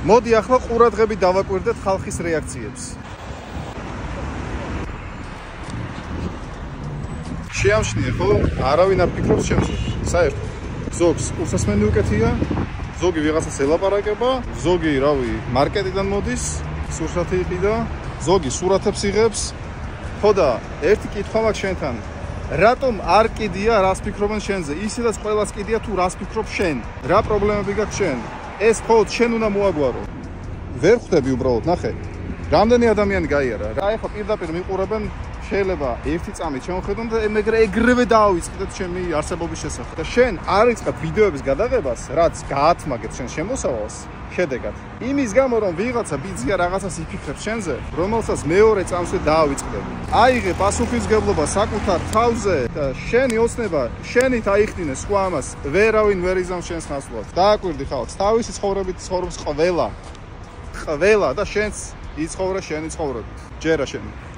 მოდი ახლა ყურადღებით დავაკვირდეთ ხალხის რეაქციებს. შეამჩნიე, ხო? არავინ არ ფიქრობს ჩემზე. საერთოდ. ზოგს უსასმენი უკეთია, ზოგი ვიღაცას ელაპარაკება, ზოგი, რავი, მარკეტიდან მოდის, სურსათი იყიდა, ზოგი სურათებს იღებს. ხო და ერთი კითხვა მაქვს შენთან. რატომ არ კიდია რას ფიქრობენ შენზე? ისედაც ყველას კიდია თუ რას ფიქრობ შენ? რა პრობლემები გაქვს შენ? ეს მხოლოდ შენ უნდა მოაგვარო. ვერ ხვდები უბრალოდ, ნახე. რამდენი ადამიანი გაიარა? რა ეხლა პირდაპირ მიყურებენ შეიძლება ერთი წამით შემოხედონ და მეგრე ეგრევე დაავიწყდეთ ჩემი არსებობის შესახებ. და შენ არ იწყებ ვიდეოების გადაღებას, რაც გაათმაგებს შენ შემოსავალს. შედეგად. იმის გამო რომ ვიღაცა ბიძია რაღაცას იფიქრებს შენზე, რომელსაც მეორე წამსვე დაავიწყდები. აიღე პასუხისმგებლობა საკუთარ თავზე და შენი ოცნება, შენით აიხდინე სხვა ამას, ვერავინ ვერ იზამს შენს ნაცვლად. დააკვირდი ხალხს, თავისი ცხოვრებით ცხოვრობს ყველა და შენც იცხოვრე შენი ცხოვრებით. ჯერა შენი.